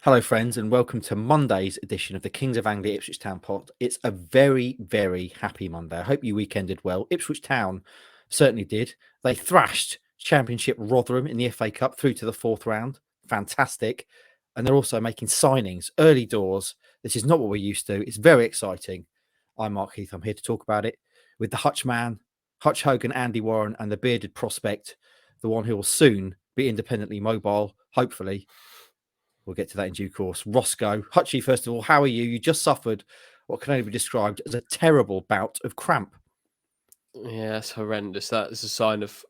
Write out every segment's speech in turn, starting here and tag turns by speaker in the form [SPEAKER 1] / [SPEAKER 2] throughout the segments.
[SPEAKER 1] Hello, friends, and welcome to Monday's edition of the Kings of Anglia Ipswich Town pod. It's a very, very happy Monday. I hope you weekended well. Ipswich Town certainly did. They thrashed Championship Rotherham in the FA Cup through to the fourth round. Fantastic. And they're also making signings early doors. This is not what we're used to. It's very exciting. I'm Mark Heath. I'm here to talk about it with the Hutch man, Hutch Hogan, Andy Warren, and the bearded prospect, the one who will soon be independently mobile, hopefully. We'll get to that in due course. Roscoe, Hutchie, first of all, how are you? You just suffered what can only be described as a terrible bout of cramp.
[SPEAKER 2] Yeah, it's horrendous. That is a sign of.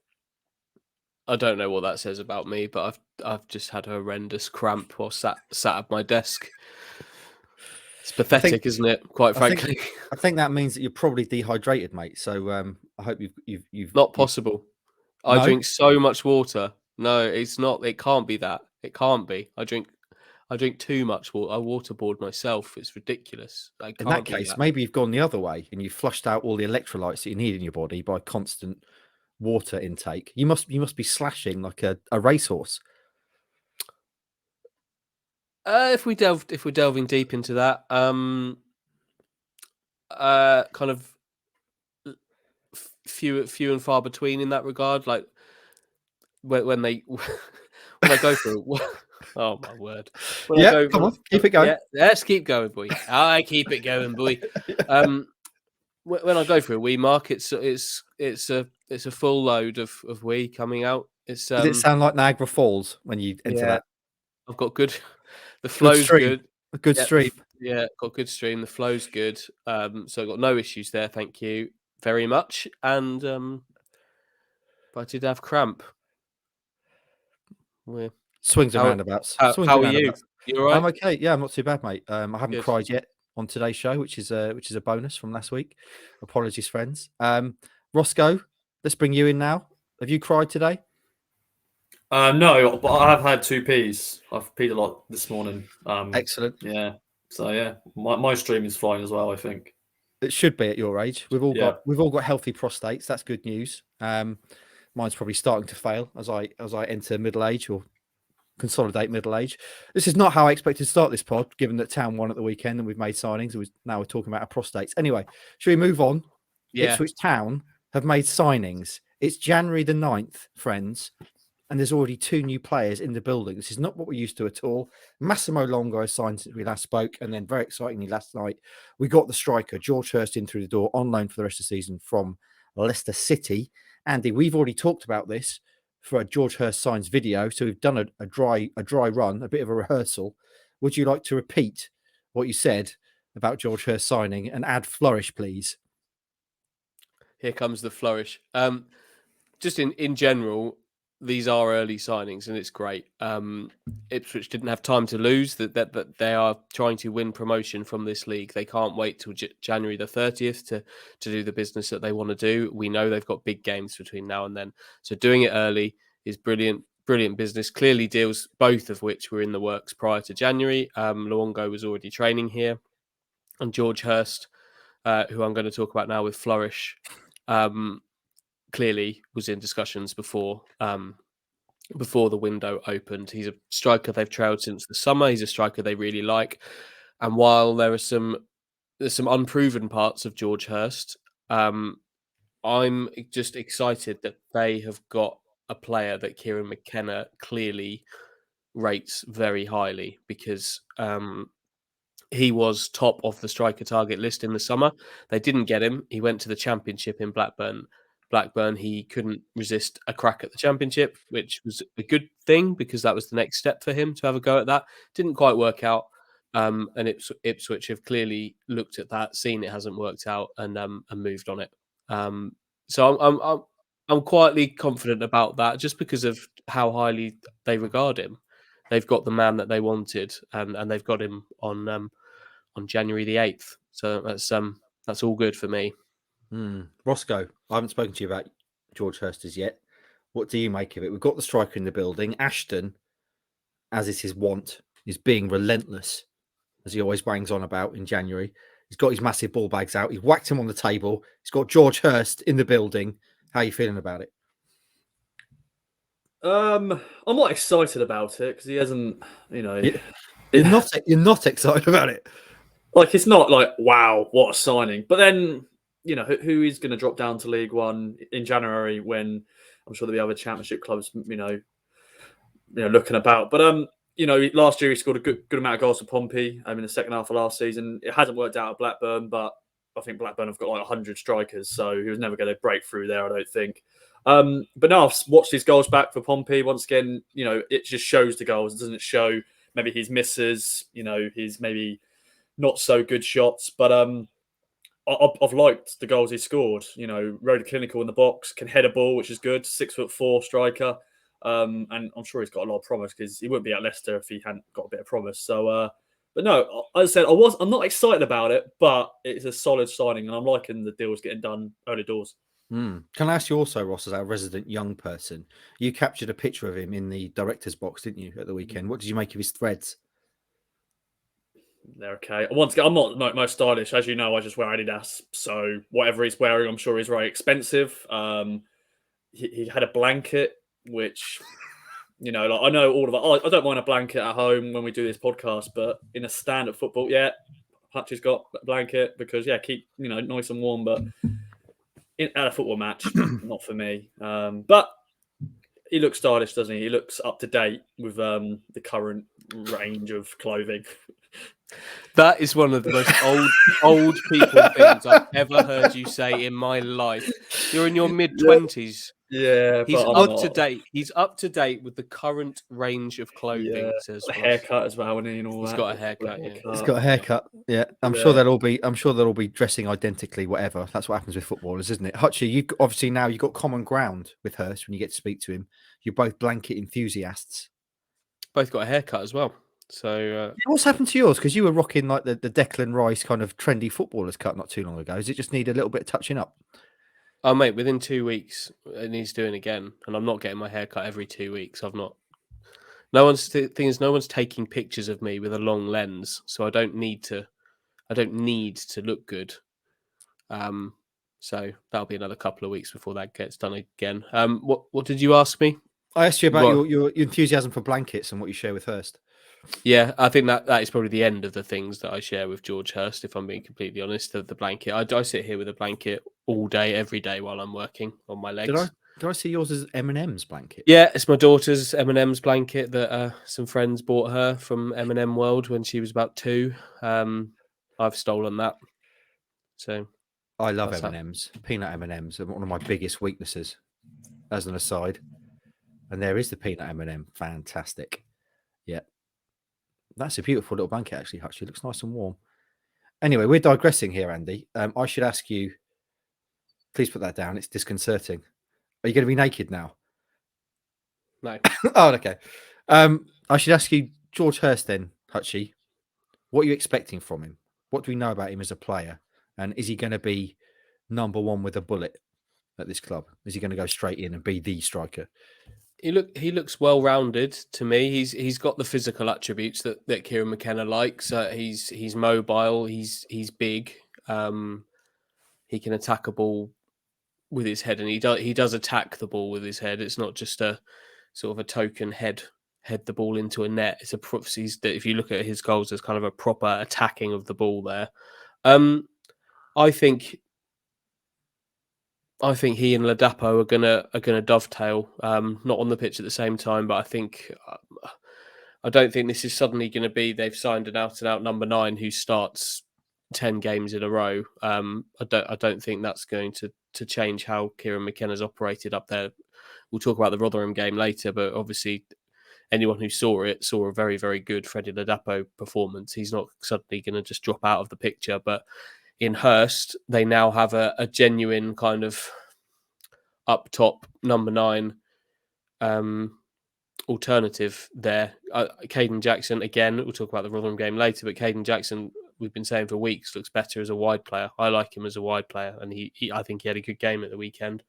[SPEAKER 2] I don't know what that says about me, but I've just had a horrendous cramp while sat at my desk. It's pathetic, isn't it? Quite frankly,
[SPEAKER 1] I think that means that you're probably dehydrated, mate. So I hope you've
[SPEAKER 2] not possible. I
[SPEAKER 1] No?
[SPEAKER 2] drink so much water. No, it's not. It can't be that. It can't be. I drink too much water. I waterboard myself. It's ridiculous.
[SPEAKER 1] In that case, maybe you've gone the other way and you've flushed out all the electrolytes that you need in your body by constant water intake. You must be slashing like a racehorse.
[SPEAKER 2] If we're delving deep into that, kind of few and far between in that regard. Like when they when I go through. Oh my word!
[SPEAKER 1] Come on, keep it going.
[SPEAKER 2] Yeah, let's keep going, boy. I keep it going, boy. When I go for a wee mark, it's a full load of wee coming out. Does
[SPEAKER 1] it sound like Niagara Falls when you enter that?
[SPEAKER 2] I've got good. The flow's good.
[SPEAKER 1] A good stream.
[SPEAKER 2] Yeah, got good stream. The flow's good. So I've got no issues there. Thank you very much. And but I did have cramp.
[SPEAKER 1] Swings and roundabouts.
[SPEAKER 2] How are you? You all right?
[SPEAKER 1] I'm okay. Yeah, I'm not too bad, mate. I haven't cried yet on today's show, which is a bonus from last week. Apologies, friends. Roscoe, let's bring you in now. Have you cried today?
[SPEAKER 3] No, but I have had 2 peas. I've peed a lot this morning.
[SPEAKER 1] Excellent.
[SPEAKER 3] Yeah. So yeah, my stream is fine as well, I think.
[SPEAKER 1] It should be at your age. We've all got healthy prostates. That's good news. Mine's probably starting to fail as I enter middle age or consolidate middle age. This is not how I expected to start this pod, given that Town won at the weekend and we've made signings. Now we're talking about our prostates. Anyway, should we move on?
[SPEAKER 2] Yeah.
[SPEAKER 1] Ipswich Town have made signings. It's January the 9th, friends, and there's already 2 new players in the building. This is not what we're used to at all. Massimo Luongo has signed since we last spoke, and then very excitingly last night, we got the striker, George Hurst, in through the door on loan for the rest of the season from Leicester City. Andy, we've already talked about this for a George Hurst signs video, so we've done a dry run, a bit of a rehearsal. Would you like to repeat what you said about George Hurst signing and add flourish, please?
[SPEAKER 2] Here comes the flourish. Just in general, these are early signings and it's great. Ipswich didn't have time to lose. That they are trying to win promotion from this league. They can't wait till January the 30th to do the business that they want to do. We know they've got big games between now and then. So doing it early is brilliant business. Clearly deals, both of which were in the works prior to January. Luongo was already training here. And George Hurst, who I'm going to talk about now with flourish, clearly was in discussions before the window opened. He's a striker they've trailed since the summer. He's a striker they really like. And while there's some unproven parts of George Hurst, I'm just excited that they have got a player that Kieran McKenna clearly rates very highly, because he was top of the striker target list in the summer. They didn't get him. He went to the Championship in Blackburn. He couldn't resist a crack at the Championship, which was a good thing because that was the next step for him to have a go at that. Didn't quite work out. And Ipswich have clearly looked at that, seen it hasn't worked out, and moved on it. So I'm quietly confident about that, just because of how highly they regard him. They've got the man that they wanted, and they've got him on January the 8th. So that's all good for me.
[SPEAKER 1] Roscoe, I haven't spoken to you about George Hurst as yet. What do you make of it? We've got the striker in the building. Ashton, as is his wont, is being relentless, as he always bangs on about in January. He's got his massive ball bags out. He's whacked him on the table. He's got George Hurst in the building. How are you feeling about it?
[SPEAKER 3] I'm not excited about it because he hasn't,
[SPEAKER 1] You're not excited about it.
[SPEAKER 3] Like, it's not like, wow, what a signing. But then, who is going to drop down to League One in January when I'm sure there'll be other Championship clubs, looking about. But last year he scored a good amount of goals for Pompey in the second half of last season. It hasn't worked out at Blackburn, but I think Blackburn have got like 100 strikers, so he was never going to break through there, I don't think. But now I've watched his goals back for Pompey. Once again, it just shows the goals. It doesn't show maybe his misses, his maybe not so good shots. But I've liked the goals he scored. Rode clinical in the box, can head a ball, which is good. 6'4" striker. And I'm sure he's got a lot of promise because he wouldn't be at Leicester if he hadn't got a bit of promise. So, but no, as I said, I'm not excited about it, but it's a solid signing, and I'm liking the deals getting done early doors.
[SPEAKER 1] Can I ask you also, Ross, as our resident young person, you captured a picture of him in the director's box, didn't you, at the weekend? What did you make of his threads?
[SPEAKER 3] They're okay. Once again, I'm not the most stylish. As you know, I just wear Adidas. So whatever he's wearing, I'm sure is very expensive. He had a blanket, which, I know all of it. I don't mind a blanket at home when we do this podcast, but in a stand at football, Hutch has got a blanket because, keep, nice and warm. But at a football match, not for me. But he looks stylish, doesn't he? He looks up to date with the current range of clothing.
[SPEAKER 2] That is one of the most old people things I've ever heard you say in my life. You're in your mid-20s.
[SPEAKER 3] Yeah,
[SPEAKER 2] he's up to date. He's up to date with the current range of clothing. Says
[SPEAKER 3] a haircut as well, and all
[SPEAKER 2] he's
[SPEAKER 3] that.
[SPEAKER 2] got a haircut.
[SPEAKER 1] He's got a haircut. Yeah, I'm sure they'll all be dressing identically. Whatever. That's what happens with footballers, isn't it? Hutchie, you obviously now you've got common ground with Hurst when you get to speak to him. You're both blanket enthusiasts.
[SPEAKER 2] Both got a haircut as well. So
[SPEAKER 1] what's happened to yours? Because you were rocking like the Declan Rice kind of trendy footballers cut not too long ago. Does it just need a little bit of touching up?
[SPEAKER 2] Oh mate, within 2 weeks it needs doing again, and I'm not getting my haircut every 2 weeks. I've not. No one's taking pictures of me with a long lens, so I don't need to look good. So that'll be another couple of weeks before that gets done again. What did you ask me?
[SPEAKER 1] I asked you about your enthusiasm for blankets and what you share with Hurst.
[SPEAKER 2] Yeah, I think that is probably the end of the things that I share with George Hurst, if I'm being completely honest. The blanket. I sit here with a blanket all day, every day while I'm working on my legs.
[SPEAKER 1] Did I see yours as M&M's blanket?
[SPEAKER 2] Yeah, it's my daughter's M&M's blanket that some friends bought her from M&M World when she was about 2. I've stolen that. So
[SPEAKER 1] I love M&M's. Peanut M&M's are one of my biggest weaknesses, as an aside. And there is the peanut M&M. Fantastic. Yeah. That's a beautiful little blanket, actually, Hutch. It looks nice and warm. Anyway, we're digressing here, Andy. I should ask you, please put that down. It's disconcerting. Are you going to be naked now?
[SPEAKER 2] No.
[SPEAKER 1] Oh, okay. I should ask you, George Hurst then, Hutchie. What are you expecting from him? What do we know about him as a player? And is he going to be number one with a bullet at this club? Is he going to go straight in and be the striker?
[SPEAKER 2] He looks well rounded to me. He's got the physical attributes that Kieran McKenna likes. He's mobile. He's big. He can attack a ball with his head, and he does attack the ball with his head. It's not just a sort of a token head the ball into a net. It's if you look at his goals, there's kind of a proper attacking of the ball there. I think he and Ladapo are gonna dovetail, not on the pitch at the same time, but I don't think this is suddenly going to be they've signed an out and out number 9 who starts 10 games in a row. I don't think that's going to change how Kieran McKenna's operated up there. We'll talk about the Rotherham game later, but obviously anyone who saw a very, very good Freddie Ladapo performance. He's not suddenly going to just drop out of the picture, but in Hurst, they now have a genuine kind of up top number 9 alternative there. Caden Jackson, again, we'll talk about the Rotherham game later, but Caden Jackson, we've been saying for weeks, looks better as a wide player. I like him as a wide player, and I think he had a good game at the weekend.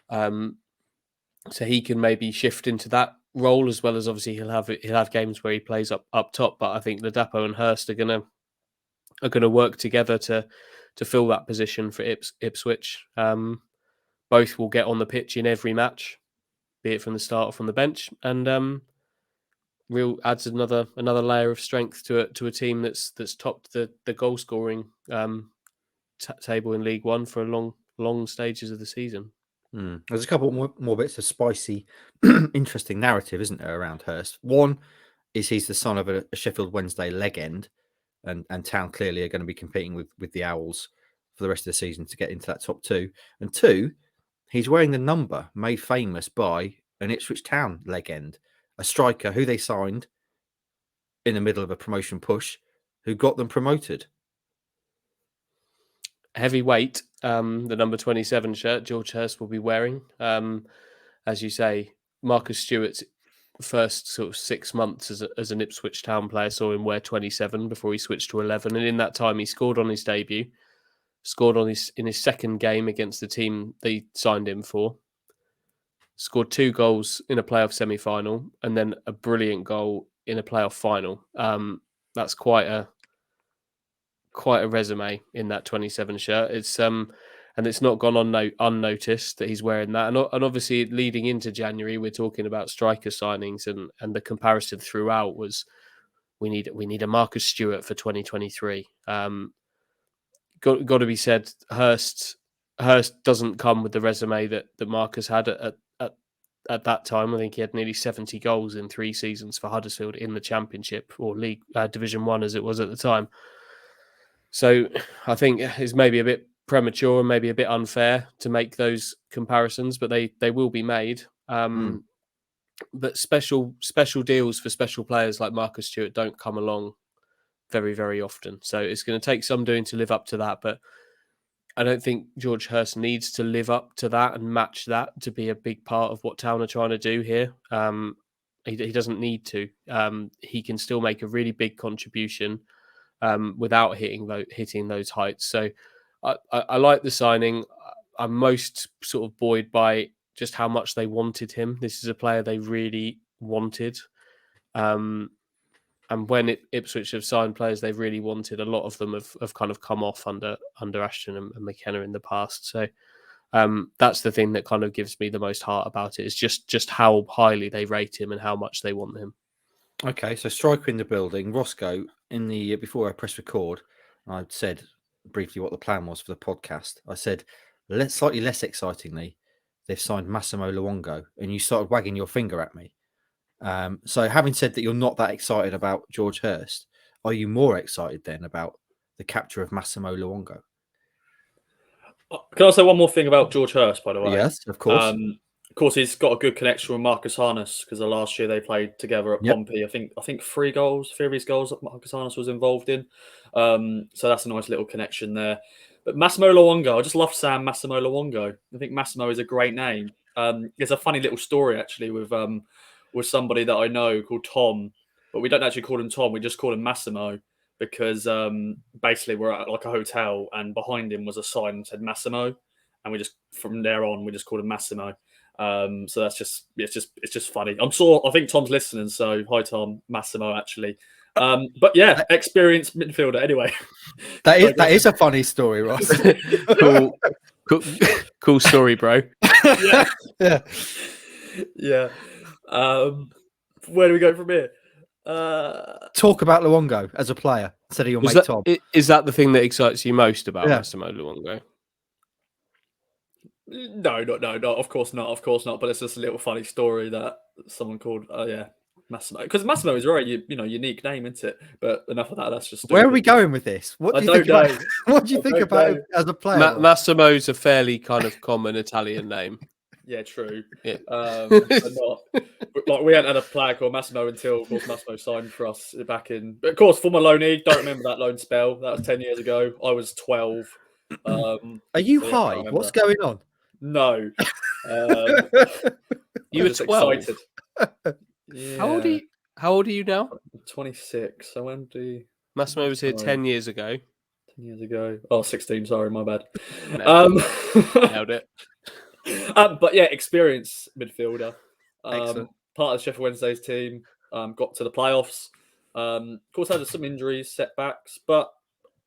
[SPEAKER 2] So he can maybe shift into that role, as well as obviously he'll have games where he plays up top. But I think Ladapo and Hurst are gonna work together to fill that position for Ipswich. Both will get on the pitch in every match, be it from the start or from the bench. And adds another layer of strength to a team that's topped the goal scoring table in League One for long stages of the season.
[SPEAKER 1] There's a couple more bits of spicy, interesting narrative, isn't there, around Hurst? One is he's the son of a Sheffield Wednesday legend, and Town clearly are going to be competing with the Owls for the rest of the season to get into that top two. And two, he's wearing the number made famous by an Ipswich Town legend, a striker who they signed in the middle of a promotion push, who got them promoted.
[SPEAKER 2] Heavyweight, the number 27 shirt George Hurst will be wearing. As you say, Marcus Stewart's first sort of 6 months as an Ipswich Town player saw him wear 27 before he switched to 11. And in that time, he scored on his debut, scored in his second game against the team they signed him for, scored 2 goals in a playoff semi-final, and then a brilliant goal in a playoff final. That's quite a resume in that 27 shirt. It's and it's not gone unnoticed that he's wearing that. And obviously, leading into January, we're talking about striker signings, and the comparison throughout was we need a Marcus Stewart for 2023. Got to be said, Hurst doesn't come with the resume that Marcus had at that time. I think he had nearly 70 goals in 3 seasons for Huddersfield in the Championship or League Division 1 as it was at the time. So I think it's maybe a bit premature and maybe a bit unfair to make those comparisons, but they will be made. But special deals for special players like Marcus Stewart don't come along very, very often. So it's going to take some doing to live up to that. But I don't think George Hurst needs to live up to that and match that to be a big part of what Town are trying to do here. He doesn't need to. He can still make a really big contribution without hitting those heights. So I like the signing. I'm most sort of buoyed by just how much they wanted him. This is a player they really wanted. And when Ipswich have signed players they've really wanted, a lot of them have kind of come off under Ashton and McKenna in the past. So that's the thing that kind of gives me the most heart about it, is just how highly they rate him and how much they want him.
[SPEAKER 1] Okay, so striker in the building. Roscoe, before I press record, I said briefly what the plan was for the podcast. I said, slightly less excitingly, they've signed Massimo Luongo, and you started wagging your finger at me. So having said that you're not that excited about George Hurst, are you more excited then about the capture of Massimo Luongo?
[SPEAKER 3] Can I say one more thing about George Hurst, by the way?
[SPEAKER 1] Yes, of course.
[SPEAKER 3] Of course, he's got a good connection with Marcus Harness because the last year they played together at Pompey. I think 3 of his goals that Marcus Harness was involved in. So that's a nice little connection there. But Massimo Luongo, I just love saying Massimo Luongo. I think Massimo is a great name. There's a funny little story actually with somebody that I know called Tom, but we don't actually call him Tom. We just call him Massimo because basically we're at like a hotel and behind him was a sign that said Massimo, and we just from there on we just called him Massimo. So that's it's just funny. I think Tom's listening, so hi Tom. Massimo actually. But yeah, experienced midfielder anyway.
[SPEAKER 1] That is a funny story, Ross.
[SPEAKER 2] Cool story, bro.
[SPEAKER 3] Yeah. Where do we go from here?
[SPEAKER 1] Talk about Luongo as a player instead of your mate Tom.
[SPEAKER 2] Is that the thing that excites you most about Massimo Luongo?
[SPEAKER 3] No, of course not. But it's just a little funny story that someone called, Massimo. Because Massimo is a very, unique name, isn't it? But enough of that. That's just stupid.
[SPEAKER 1] Where are we going with this? What do you think? What do you think about him as a player?
[SPEAKER 2] Massimo's a fairly kind of common Italian name.
[SPEAKER 3] Yeah, true.
[SPEAKER 2] Yeah.
[SPEAKER 3] We hadn't had a player called Massimo until, of course, Massimo signed for us back in. But of course, former loanee. Don't remember that loan spell. That was 10 years ago. I was 12.
[SPEAKER 1] Are you high? What's going on?
[SPEAKER 3] No.
[SPEAKER 2] You were 12.
[SPEAKER 3] Excited. Yeah.
[SPEAKER 2] How old are you now?
[SPEAKER 3] 26. So when
[SPEAKER 2] Massimo was here 10 years ago.
[SPEAKER 3] 10 years ago. Oh, 16. Sorry, my bad.
[SPEAKER 2] Nailed it.
[SPEAKER 3] But yeah, experienced midfielder.
[SPEAKER 1] Excellent.
[SPEAKER 3] Part of the Sheffield Wednesday's team. Got to the playoffs. Of course, had some injuries, setbacks, but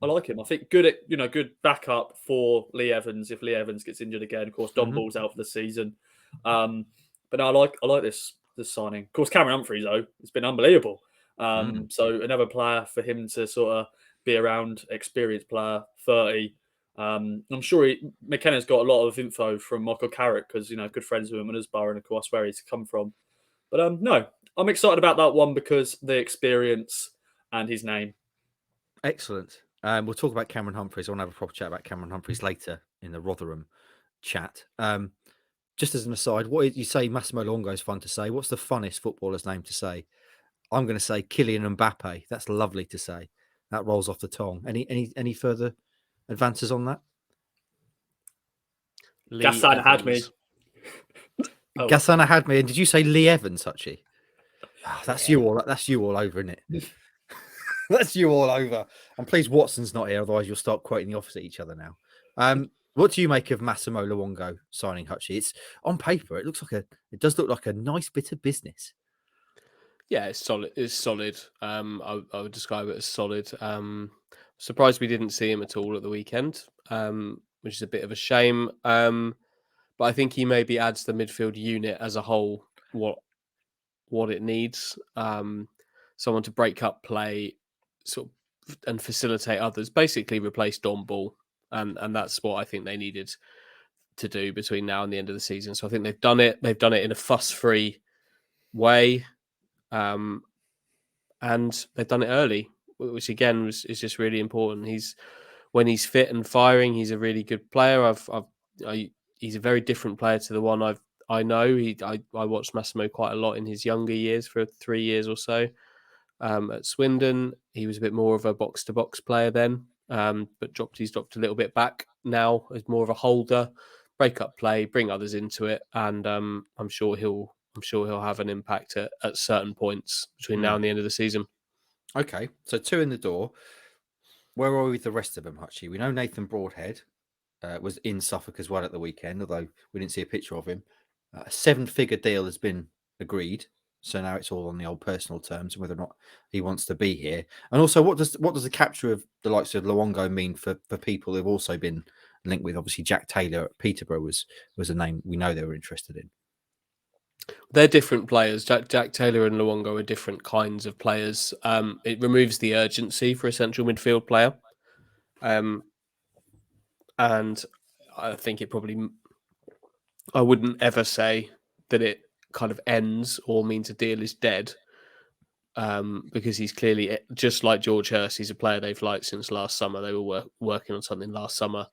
[SPEAKER 3] I like him. I think good backup for Lee Evans if Lee Evans gets injured again. Of course, Don Ball's out for the season. But no, I like this. this signing. Of course, Cameron Humphries, though, it's been unbelievable. So another player for him to sort of be around, experienced player, 30. I'm sure McKenna's got a lot of info from Michael Carrick because, good friends with him and Middlesbrough, and of course where he's come from. But no, I'm excited about that one because the experience and his name.
[SPEAKER 1] Excellent. We'll talk about Cameron Humphries. I want to have a proper chat about Cameron Humphries later in the Rotherham chat. Just as an aside, what you say Massimo Luongo is fun to say. What's the funnest footballer's name to say? I'm going to say Kylian Mbappe. That's lovely to say. That rolls off the tongue. Any further advances on that?
[SPEAKER 3] Gassan had me.
[SPEAKER 1] Gassana had me. And did you say Lee Evans, Hutchie? Oh, that's you all. That's you all over, isn't it? That's you all over. And please, Watson's not here, otherwise you'll start quoting the opposite each other now. What do you make of Massimo Luongo signing, Hutchie? It's on paper. It does look like a nice bit of business.
[SPEAKER 2] Yeah, it's solid. It's solid. I would describe it as solid. Surprised we didn't see him at all at the weekend, which is a bit of a shame. But I think he maybe adds the midfield unit as a whole what it needs. Someone to break up play, sort of, and facilitate others. Basically, replace Don Ball, and that's what I think they needed to do between now and the end of the season. So I think they've done it. They've done it in a fuss-free way. And they've done it early, which again is just really important. When he's fit and firing, he's a really good player. He's a very different player to the one I know. I watched Massimo quite a lot in his younger years for 3 years or so. At Swindon, he was a bit more of a box to box player then, but he's dropped a little bit back now as more of a holder, break up play, bring others into it, and I'm sure he'll have an impact at certain points between now and the end of the season.
[SPEAKER 1] Okay, so 2 in the door. Where are we with the rest of them, Hutchie? We know Nathan Broadhead was in Suffolk as well at the weekend, although we didn't see a picture of him. A 7-figure deal has been agreed, so now it's all on the old personal terms and whether or not he wants to be here. And also, what does the capture of the likes of Luongo mean for people who've also been linked with? Obviously, Jack Taylor at Peterborough was a name we know they were interested in.
[SPEAKER 2] They're different players. Jack Taylor and Luongo are different kinds of players. It removes the urgency for a central midfield player. And I think I wouldn't ever say that it kind of ends or means a deal is dead, because he's clearly, just like George Hurst, he's a player they've liked since last summer. They were working on something last summer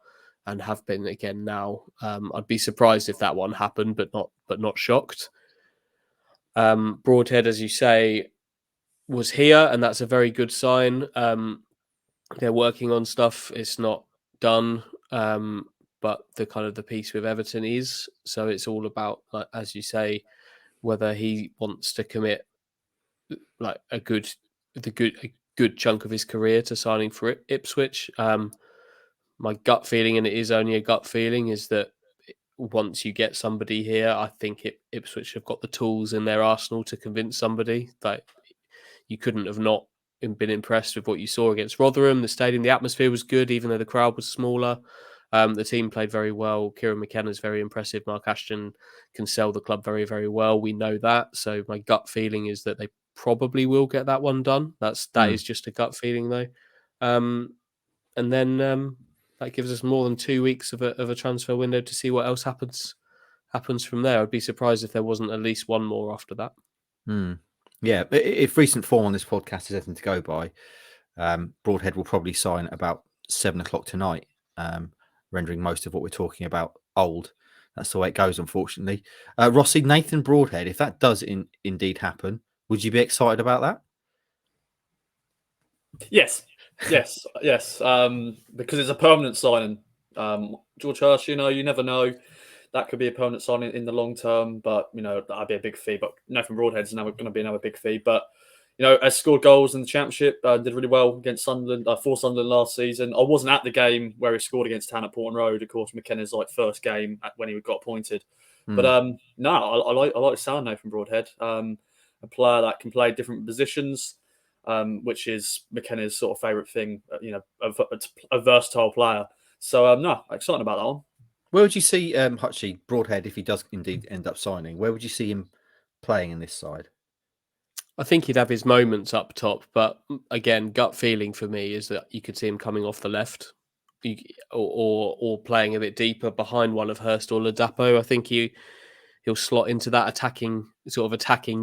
[SPEAKER 2] and have been again now. I'd be surprised if that one happened, but not shocked. Broadhead, as you say, was here, and that's a very good sign. They're working on stuff. It's not done. But the piece with Everton is, so it's all about, like, as you say, whether he wants to commit like a good chunk of his career to signing for Ipswich. My gut feeling, and it is only a gut feeling, is that once you get somebody here, I think Ipswich have got the tools in their arsenal to convince somebody. Like, you couldn't have not been impressed with what you saw against Rotherham. The stadium, the atmosphere was good, even though the crowd was smaller. The team played very well. Kieran McKenna's very impressive. Mark Ashton can sell the club very, very well. We know that. So my gut feeling is that they probably will get that one done. That is just a gut feeling, though. And then that gives us more than 2 weeks of a transfer window to see what else happens from there. I'd be surprised if there wasn't at least one more after that.
[SPEAKER 1] Yeah, if recent form on this podcast is anything to go by, Broadhead will probably sign at about 7:00 tonight, rendering most of what we're talking about old. That's the way it goes, unfortunately. Rossi, Nathan Broadhead, if that does indeed happen, would you be excited about that?
[SPEAKER 3] Yes. Because it's a permanent signing. George Hurst, you never know. That could be a permanent signing in the long term, but that'd be a big fee. But Nathan Broadhead's now going to be another big fee. But has scored goals in the Championship, did really well against Sunderland, for Sunderland last season. I wasn't at the game where he scored against Town at Portland Road. Of course, McKenna's first game when he got appointed. But no, I like the sound of Nathan Broadhead. A player that can play different positions, which is McKenna's sort of favourite thing. A versatile player. So no, excited about that one.
[SPEAKER 1] Where would you see Hutchie Broadhead if he does indeed end up signing? Where would you see him playing in this side?
[SPEAKER 2] I think he'd have his moments up top, but again, gut feeling for me is that you could see him coming off the left, or playing a bit deeper behind one of Hurst or Ladapo. I think he'll slot into that attacking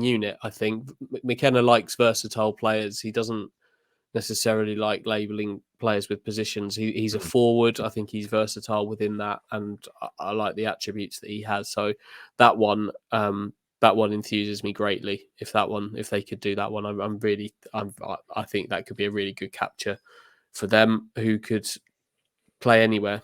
[SPEAKER 2] unit. I think McKenna likes versatile players. He doesn't necessarily like labelling players with positions. He's a forward. I think he's versatile within that, and I like the attributes that he has. So that one enthuses me greatly. If they could do that one, I think that could be a really good capture for them, who could play anywhere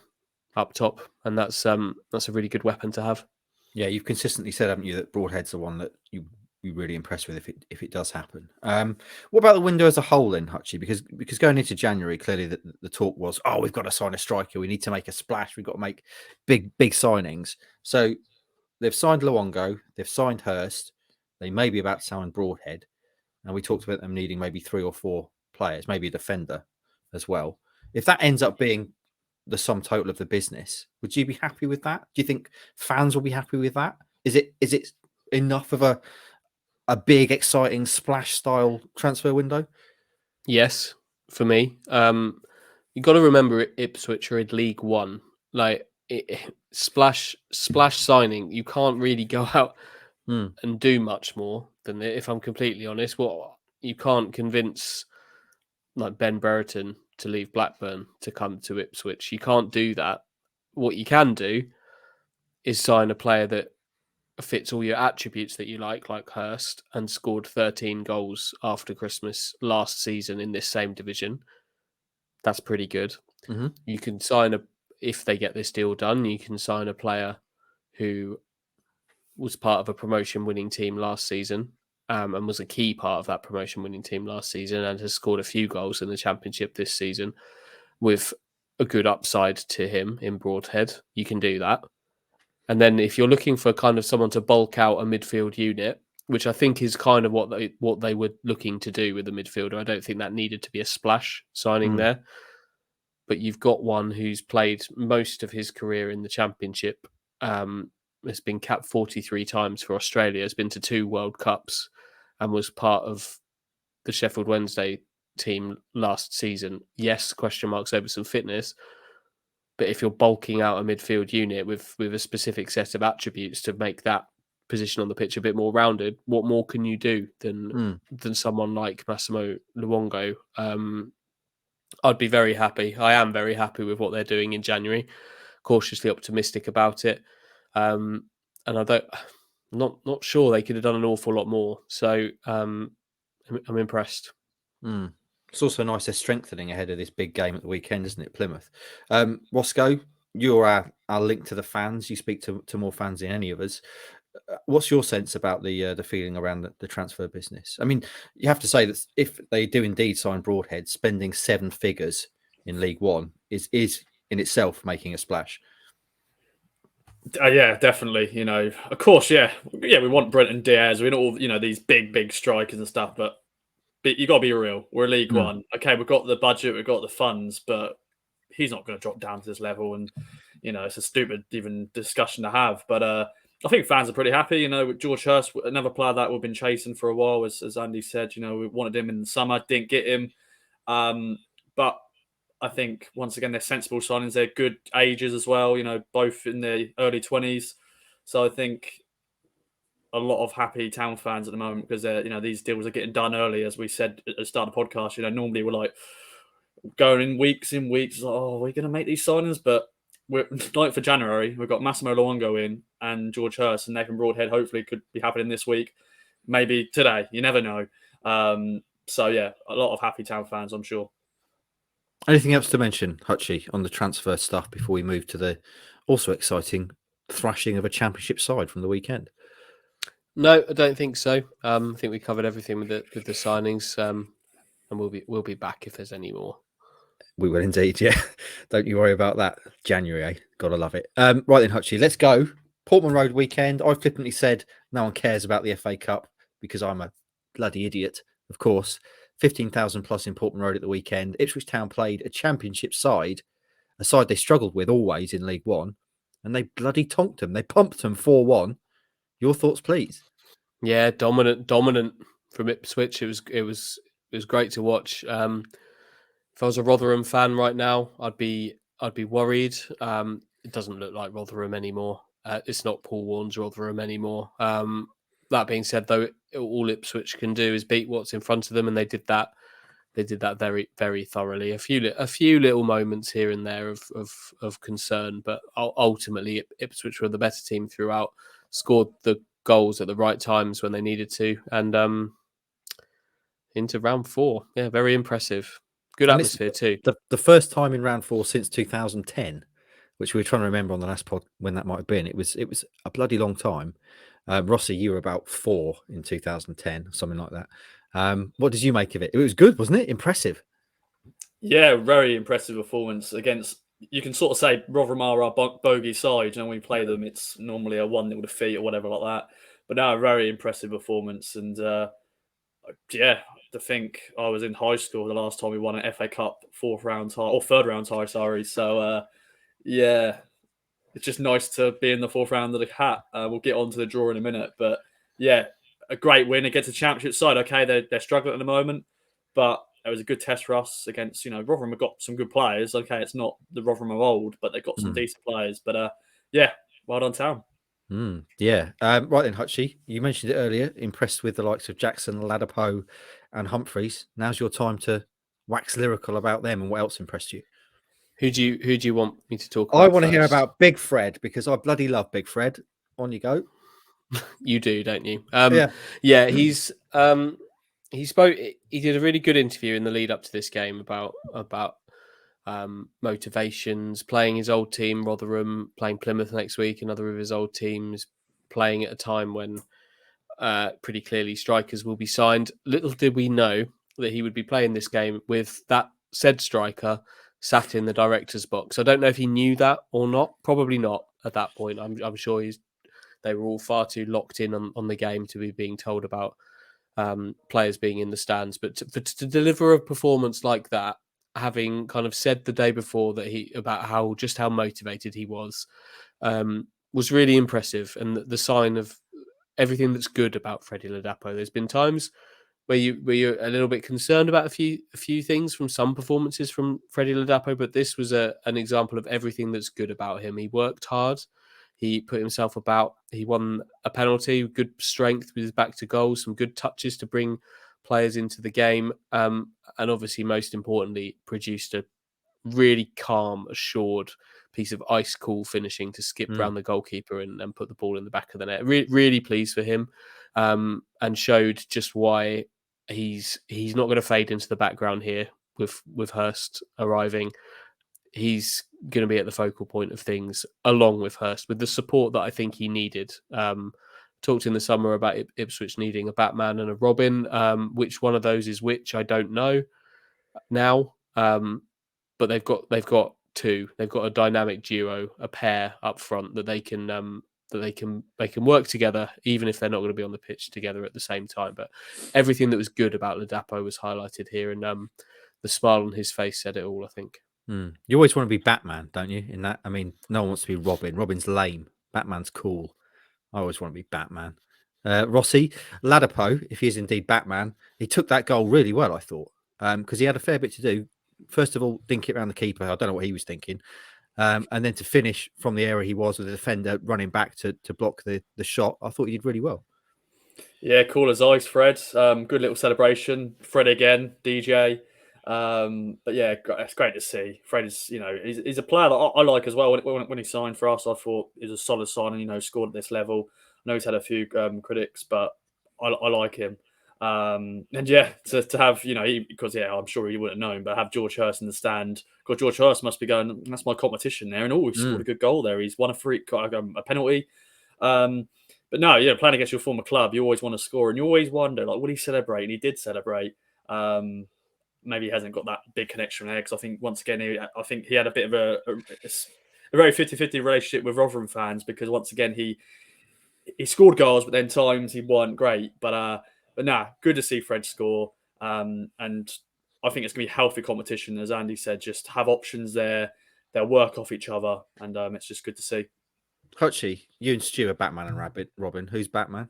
[SPEAKER 2] up top, and that's a really good weapon to have.
[SPEAKER 1] Yeah, you've consistently said, haven't you, that Broadhead's the one that you really impressed with if it does happen. What about the window as a whole then, Hutchie? Because going into January, clearly the talk was, we've got to sign a striker. We need to make a splash. We've got to make big signings. So they've signed Luongo, they've signed Hurst, they may be about to sign Broadhead, and we talked about them needing maybe 3 or 4 players, maybe a defender as well. If that ends up being the sum total of the business, would you be happy with that? Do you think fans will be happy with that? Is it enough of a big, exciting splash style transfer window?
[SPEAKER 2] Yes, for me. You got to remember Ipswich are in League One. Like splash signing, you can't really go out and do much more than it, if I'm completely honest. You can't convince like Ben Brereton to leave Blackburn to come to Ipswich. You can't do that. What you can do is sign a player that fits all your attributes that you like Hurst, and scored 13 goals after Christmas last season in this same division. That's pretty good.
[SPEAKER 1] Mm-hmm.
[SPEAKER 2] You can sign if they get this deal done, you can sign a player who was part of a promotion-winning team last season, and was a key part of that promotion-winning team last season, and has scored a few goals in the Championship this season with a good upside to him in Broadhead. You can do that. And then if you're looking for kind of someone to bulk out a midfield unit, which I think is kind of what they were looking to do with the midfielder, I don't think that needed to be a splash signing there. But you've got one who's played most of his career in the Championship, has been capped 43 times for Australia, has been to 2 World Cups, and was part of the Sheffield Wednesday team last season. Yes, question marks over some fitness, but if you're bulking out a midfield unit with a specific set of attributes to make that position on the pitch a bit more rounded, what more can you do than someone like Massimo Luongo? I'd be very happy. I am very happy with what they're doing in January. Cautiously optimistic about it, and not sure they could have done an awful lot more. So I'm impressed.
[SPEAKER 1] It's also nice they're strengthening ahead of this big game at the weekend, isn't it, Plymouth? Roscoe, you're our link to the fans. You speak to more fans than any of us. What's your sense about the feeling around the transfer business? I mean, you have to say that if they do indeed sign Broadhead, spending 7 figures in League One is in itself making a splash.
[SPEAKER 3] Yeah, definitely. You know, of course, yeah, we want Brenton Diaz. We want all these big strikers and stuff, but you got to be real. We're League One. Okay, we've got the budget, we've got the funds, but he's not going to drop down to this level. And it's a stupid even discussion to have. But I think fans are pretty happy. With George Hurst, another player that we've been chasing for a while, as Andy said. We wanted him in the summer, didn't get him. But I think once again they're sensible signings. They're good ages as well. Both in their early 20s. So I think a lot of happy Town fans at the moment because these deals are getting done early, as we said at the start of the podcast. Normally we're like going in weeks, like, oh, we're going to make these signings, but we're like for January, we've got Massimo Luongo in and George Hurst and Nathan Broadhead. Hopefully, could be happening this week, maybe today. You never know. So yeah, a lot of happy Town fans, I'm sure.
[SPEAKER 1] Anything else to mention, Hutchie, on the transfer stuff before we move to the also exciting thrashing of a Championship side from the weekend?
[SPEAKER 2] No, I don't think so. I think we covered everything with the signings, and we'll be back if there's any more.
[SPEAKER 1] We will indeed, yeah. Don't you worry about that. January, eh? Gotta love it. Right then, Hutchie, let's go. Portman Road weekend. I've flippantly said no one cares about the FA Cup because I'm a bloody idiot, of course. 15,000 plus in Portman Road at the weekend. Ipswich Town played a Championship side, a side they struggled with always in League One, and they bloody tonked them. They pumped them 4-1. Your thoughts, please?
[SPEAKER 2] Yeah, dominant from Ipswich. It was great to watch. If I was a Rotherham fan right now, I'd be worried. It doesn't look like Rotherham anymore. It's not Paul Warne's Rotherham anymore. That being said, though, all Ipswich can do is beat what's in front of them, and they did that. They did that very, very thoroughly. A few little moments here and there of concern, but ultimately Ipswich were the better team throughout. Scored the goals at the right times when they needed to, and into round 4, yeah, very impressive. Good
[SPEAKER 1] And it's
[SPEAKER 2] atmosphere too.
[SPEAKER 1] the first time in round 4 since 2010, which we were trying to remember on the last pod when that might have been. It was a bloody long time. Rossi, you were about 4 in 2010, something like that. What did you make of it? It was good, wasn't it? Impressive.
[SPEAKER 3] Yeah, very impressive performance against. You can sort of say Rotherham are our bogey side. You know, when we play them, it's normally a 1-0 defeat or whatever like that. But now a very impressive performance, and yeah, to think I was in high school the last time we won an FA Cup third round tie. Sorry, so yeah, it's just nice to be in the fourth round of the hat. We'll get on to the draw in a minute, but yeah, a great win against a championship side. Okay, they're struggling at the moment, but it was a good test for us against, Rotherham have got some good players. Okay, it's not the Rotherham of old, but they've got some decent players. But yeah, well done, Town.
[SPEAKER 1] Yeah. Right then, Hutchie, you mentioned it earlier. Impressed with the likes of Jackson, Ladapo, and Humphries. Now's your time to wax lyrical about them and what else impressed you.
[SPEAKER 2] Who do you want me to talk about?
[SPEAKER 1] I want to
[SPEAKER 2] first?
[SPEAKER 1] hear about Big Fred because I bloody love Big Fred. On you go.
[SPEAKER 2] You do, don't you?
[SPEAKER 1] Yeah.
[SPEAKER 2] He's he spoke. He did a really good interview in the lead up to this game about motivations, playing his old team, Rotherham, playing Plymouth next week, another of his old teams, playing at a time when pretty clearly strikers will be signed. Little did we know that he would be playing this game with that said striker sat in the director's box. I don't know if he knew that or not. Probably not at that point. I'm sure they were all far too locked in on the game to be being told about players being in the stands. But to deliver a performance like that, having kind of said the day before that about how motivated he was really impressive, and the sign of everything that's good about Freddie Ladapo. There's been times where you're a little bit concerned about a few things from some performances from Freddie Ladapo, but this was an example of everything that's good about him. He worked hard. He put himself about. He won a penalty, good strength with his back to goal, some good touches to bring players into the game, and obviously, most importantly, produced a really calm, assured piece of ice cool finishing to skip round the goalkeeper and put the ball in the back of the net. Really pleased for him, and showed just why he's not going to fade into the background here with Hurst arriving. He's going to be at the focal point of things along with Hurst, with the support that I think he needed. Talked in the summer about Ipswich needing a Batman and a Robin. Which one of those is which, I don't know now. But they've got two. They've got a dynamic duo, a pair up front that they can work together, even if they're not going to be on the pitch together at the same time. But everything that was good about Ladapo was highlighted here, and the smile on his face said it all, I think.
[SPEAKER 1] You always want to be Batman, don't you? In that, I mean, no one wants to be Robin. Robin's lame. Batman's cool. I always want to be Batman. Rossi, Ladapo, if he is indeed Batman, he took that goal really well, I thought, because he had a fair bit to do. First of all, dink it around the keeper. I don't know what he was thinking. And then to finish from the area he was with the defender running back to block the shot, I thought he did really well.
[SPEAKER 3] Yeah, cool as ice, Fred. Good little celebration. Fred again, DJ. But yeah, it's great to see. Fred is, he's a player that I like as well. When he signed for us, I thought he was a solid signing. Scored at this level. I know he's had a few critics, but I like him. And yeah, to have, because I'm sure he wouldn't have known, but have George Hurst in the stand. Because George Hurst must be going, that's my competition there, and he's scored a good goal there. He's won a penalty. But no, playing against your former club, you always want to score, and you always wonder, like, would he celebrate? And he did celebrate. Maybe he hasn't got that big connection there, because I think, once again, I think he had a bit of a very 50-50 relationship with Rotherham fans, because once again, he scored goals, but then times he weren't great. But good to see Fred score. And I think it's going to be healthy competition, as Andy said. Just have options there. They'll work off each other, and it's just good to see.
[SPEAKER 1] Hutchie, you and Stu are Batman and Robin. Who's Batman?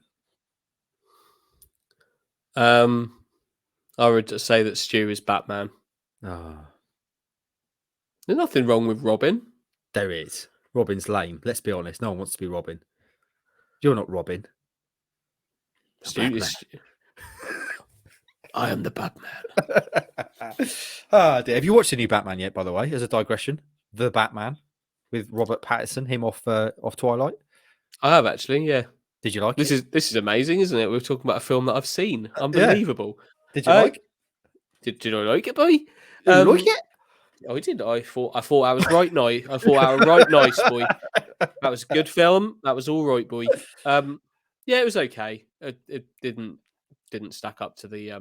[SPEAKER 2] I would just say that Stu is Batman.
[SPEAKER 1] Oh,
[SPEAKER 2] There's nothing wrong with Robin.
[SPEAKER 1] there is. Robin's lame. Let's be honest. No one wants to be Robin. You're not Robin.
[SPEAKER 2] Stu is. I am the Batman.
[SPEAKER 1] Ah, dear. Have you watched the new Batman yet, by the way, as a digression? The Batman with Robert Pattinson, him off Twilight.
[SPEAKER 2] I have actually, yeah.
[SPEAKER 1] Did you like
[SPEAKER 2] this
[SPEAKER 1] it?
[SPEAKER 2] This is amazing, isn't it? We're talking about a film that I've seen. Unbelievable.
[SPEAKER 1] Did you like it?
[SPEAKER 2] Did I like it, boy?
[SPEAKER 1] Did you like it?
[SPEAKER 2] I did. I thought I was right now. I thought I was right nice, boy. That was a good film. That was all right, boy. Yeah, it was okay. It didn't stack up to the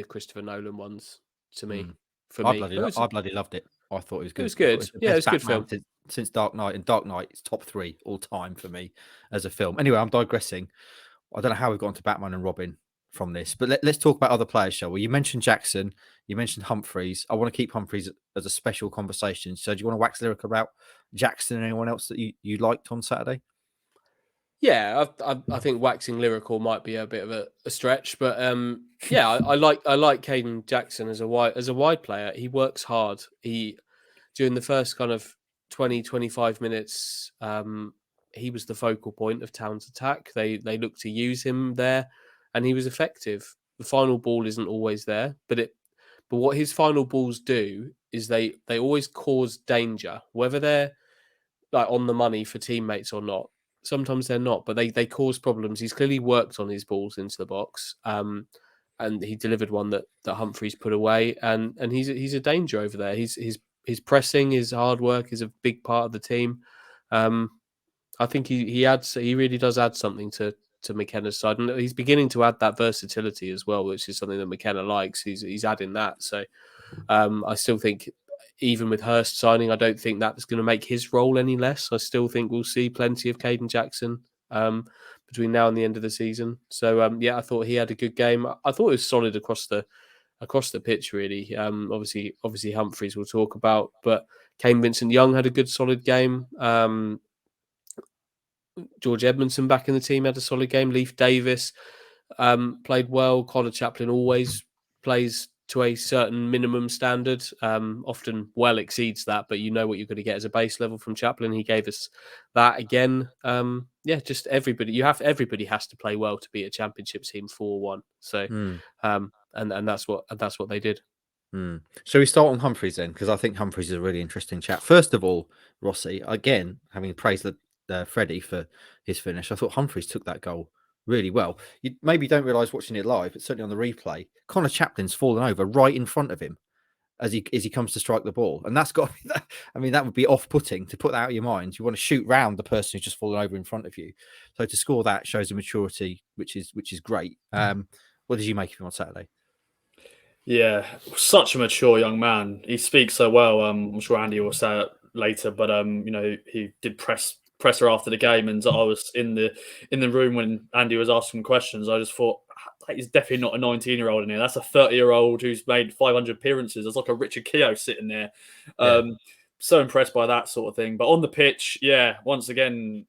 [SPEAKER 2] Christopher Nolan ones to me. For me,
[SPEAKER 1] I bloody loved it. I thought it was good.
[SPEAKER 2] It was good. Yeah, it's a good film.
[SPEAKER 1] Since Dark Knight, and Dark Knight is top 3 all time for me as a film. Anyway, I'm digressing. I don't know how we've gone to Batman and Robin from this, but let's talk about other players, shall we? You mentioned Jackson, you mentioned Humphries. I want to keep Humphries as a special conversation. So do you want to wax lyric about Jackson and anyone else that you liked on Saturday?
[SPEAKER 2] Yeah, I think waxing lyrical might be a bit of a stretch, but yeah, I like Caden Jackson as a wide player. He works hard. During the first kind of 20-25 minutes, he was the focal point of Town's attack. They looked to use him there, and he was effective. The final ball isn't always there, but what his final balls do is they always cause danger, whether they're like on the money for teammates or not. Sometimes they're not, but they cause problems. He's clearly worked on his balls into the box, and he delivered one that Humphries put away, and he's a danger over there. His pressing, his hard work is a big part of the team. I think he really does add something to McKenna's side, and he's beginning to add that versatility as well, which is something that McKenna likes. He's adding that, so I still think, even with Hurst signing, I don't think that's going to make his role any less. I still think we'll see plenty of Caden Jackson between now and the end of the season. So yeah, I thought he had a good game. I thought it was solid across the pitch, really. Obviously Humphries we'll talk about, but Kane Vincent-Young had a good solid game. George Edmondson back in the team had a solid game. Leif Davis played well. Connor Chaplin always plays to a certain minimum standard, often well exceeds that, but you know what you're going to get as a base level from Chaplin. He gave us that again. Yeah, just everybody has to play well to beat a championship team 4-1. So and that's what they did.
[SPEAKER 1] Shall we start on Humphries then? Because I think Humphries is a really interesting chat. First of all, Rossi, again, having praised Freddie for his finish, I thought Humphries took that goal really well. You maybe don't realise watching it live, but certainly on the replay, Connor Chaplin's fallen over right in front of him as he comes to strike the ball, and that's got. I mean, that would be off-putting to put that out of your mind. You want to shoot round the person who's just fallen over in front of you. So to score that shows a maturity, which is great. What did you make of him on Saturday?
[SPEAKER 3] Yeah, such a mature young man. He speaks so well. I'm sure Andy will say it later, but he did press her after the game, and I was in the room when Andy was asking questions. I just thought, he's definitely not a 19-year-old in here. That's a 30-year-old who's made 500 appearances. It's like a Richard Keogh sitting there. Yeah. So impressed by that sort of thing. But on the pitch, yeah, once again,